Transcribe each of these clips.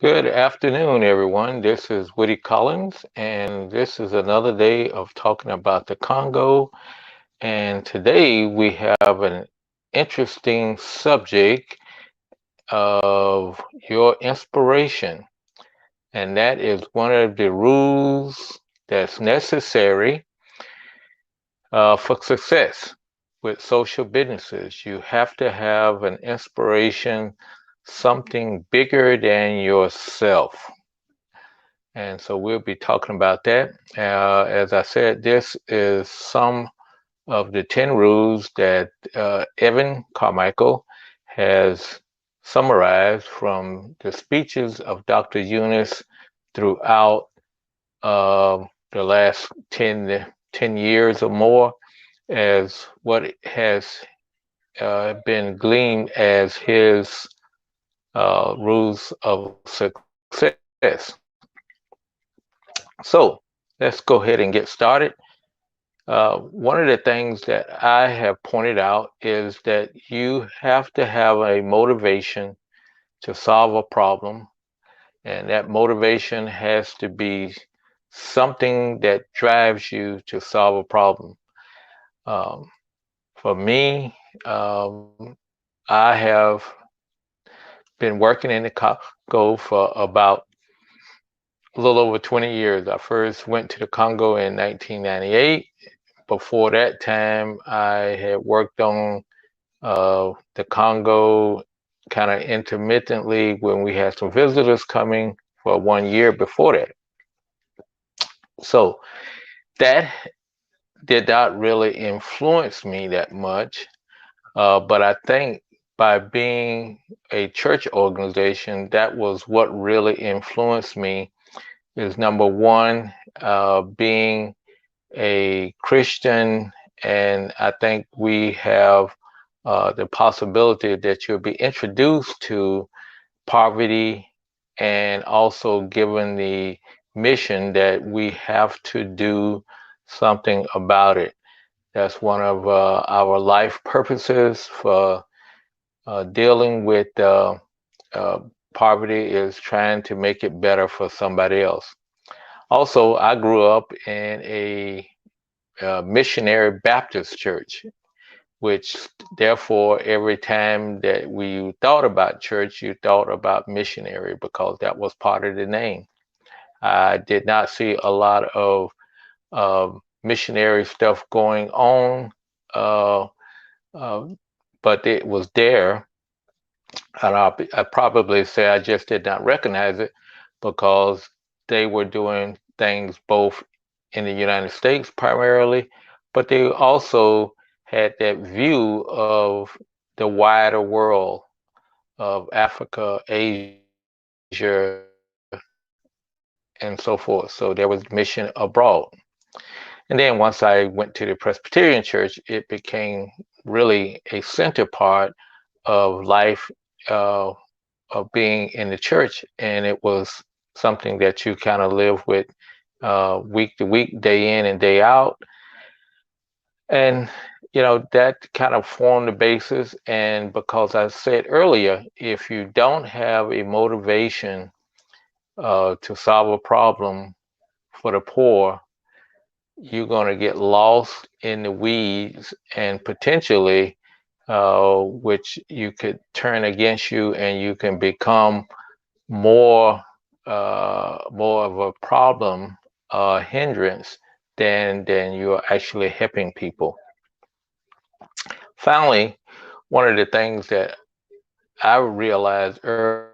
Good afternoon, everyone. This is Woody Collins, and this is another day of talking about the Congo. And today we have an interesting subject of your inspiration, and that is one of the rules that's necessary for success with social businesses. You have to have an inspiration, something bigger than yourself. And so we'll be talking about that. As I said, this is some of the 10 rules that Evan Carmichael has summarized from the speeches of Dr. Eunice throughout the last 10 years or more as what has been gleaned as his rules of success. So let's go ahead and get started. One of the things that I have pointed out is that you have to have a motivation to solve a problem, and that motivation has to be something that drives you to solve a problem. Um, for me, I have been working in the Congo for about a little over 20 years. I first went to the Congo in 1998. Before that time, I had worked on the Congo kind of intermittently when we had some visitors coming for 1 year before that. So that did not really influence me that much. But I think by being a church organization, that was what really influenced me is number one, being a Christian, and I think we have the possibility that you'll be introduced to poverty and also given the mission that we have to do something about it. That's one of our life purposes for dealing with uh, poverty is trying to make it better for somebody else. Also, I grew up in a Missionary Baptist church, which therefore every time that we thought about church, you thought about missionary because that was part of the name. I did not see a lot of missionary stuff going on, uh, uh, but it was there. And I probably say I just did not recognize it because they were doing things both in the United States primarily, but they also had that view of the wider world of Africa, Asia, and so forth. So there was mission abroad. And then once I went to the Presbyterian Church, it became really a center part of life uh, of being in the church, and it was something that you kind of live with week to week, day in and day out, and that kind of formed the basis. And because I said earlier, if you don't have a motivation to solve a problem for the poor, you're going to get lost in the weeds and potentially which you could turn against you and you can become more more of a problem hindrance than you're actually helping people. Finally, one of the things that I realized early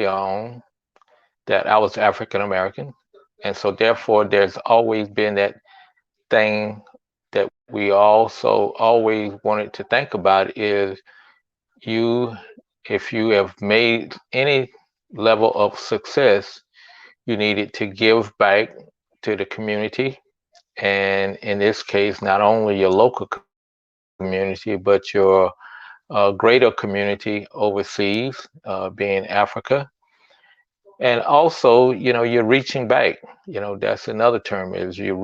on that I was African American, and so therefore there's always been that thing that we also always wanted to think about is you if you have made any level of success, you needed to give back to the community, and in this case, not only your local community, but your greater community overseas, being Africa. And also, you're reaching back. That's another term is you're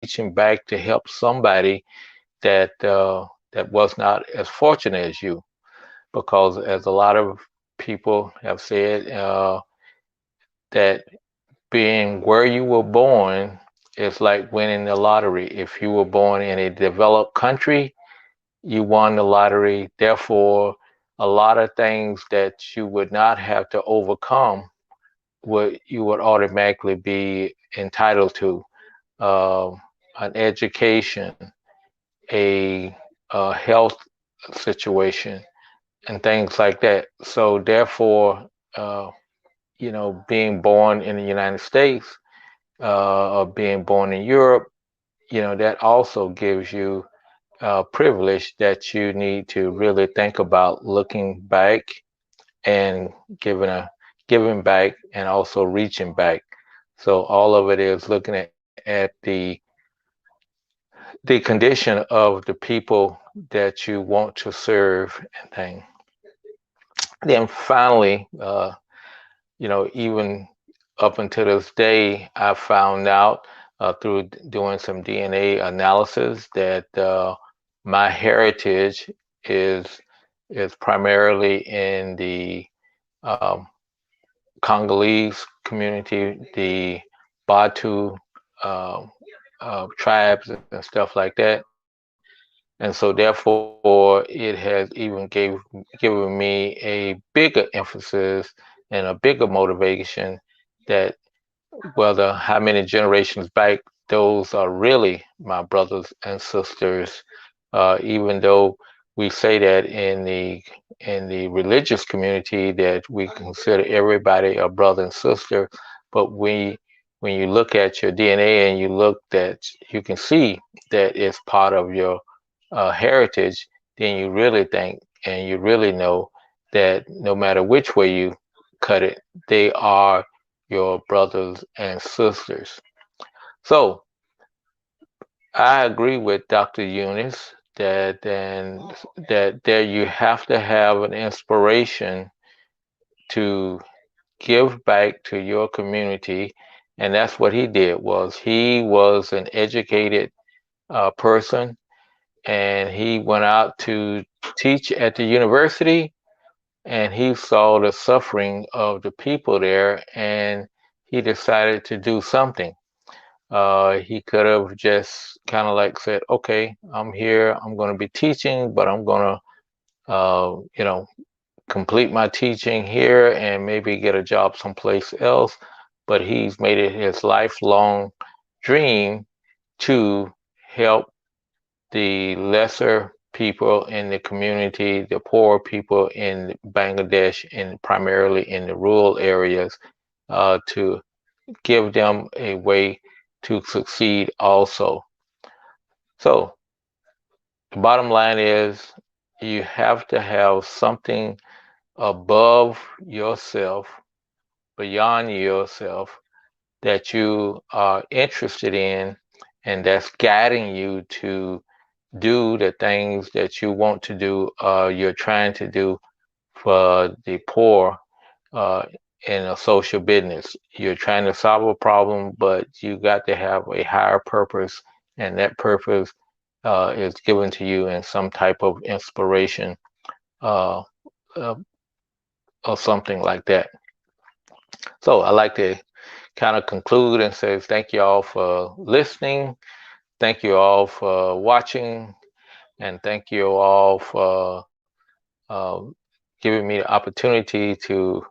reaching back to help somebody that was not as fortunate as you, because as a lot of people have said that being where you were born is like winning the lottery. If you were born in a developed country, you won the lottery. Therefore, a lot of things that you would not have to overcome would you would automatically be entitled to. An education, a, health situation, and things like that. So therefore, uh, being born in the United States or being born in Europe, that also gives you privilege that you need to really think about looking back and giving back and also reaching back. So all of it is looking at the condition of the people that you want to serve and things. Then finally, even up until this day, I found out through doing some DNA analysis that my heritage is is primarily in the um, Congolese community, the Batu uh, tribes and stuff like that. And so therefore it has even given me a bigger emphasis and a bigger motivation that whether how many generations back those are really my brothers and sisters, even though we say that in the religious community that we consider everybody a brother and sister, but when you look at your DNA and you look that you can see that it's part of your heritage, then you really think and you really know that no matter which way you cut it, they are your brothers and sisters. So I agree with Dr. Eunice that there you have to have an inspiration to give back to your community, and that's what he did. Was he was an educated person, and he went out to teach at the university, and he saw the suffering of the people there, and he decided to do something. He could have just kind of like said, okay, I'm here, I'm going to be teaching, but I'm going to, complete my teaching here and maybe get a job someplace else. But he's made it his lifelong dream to help the lesser people in the community, the poor people in Bangladesh, and primarily in the rural areas, to give them a way to succeed also. So the bottom line is you have to have something above yourself, beyond yourself, that you are interested in and that's guiding you to do the things that you want to do, you're trying to do for the poor uh, in a social business. You're trying to solve a problem, but you got to have a higher purpose, and that purpose is given to you in some type of inspiration uh, uh, or something like that. So I like to kind of conclude and say thank you all for listening. Thank you all for watching, and thank you all for uh, giving me the opportunity to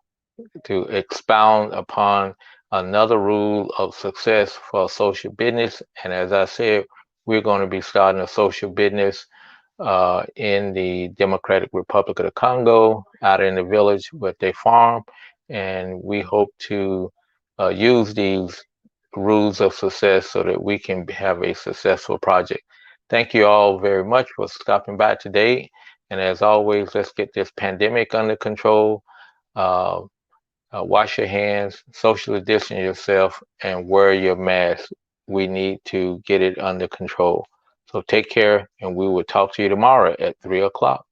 expound upon another rule of success for social business. And as I said, we're going to be starting a social business in the Democratic Republic of the Congo, out in the village with their farm. And we hope to use these rules of success so that we can have a successful project. Thank you all very much for stopping by today. And as always, let's get this pandemic under control. Uh, Wash your hands, socially distance yourself, and wear your mask. We need to get it under control. So take care, and we will talk to you tomorrow at 3 o'clock.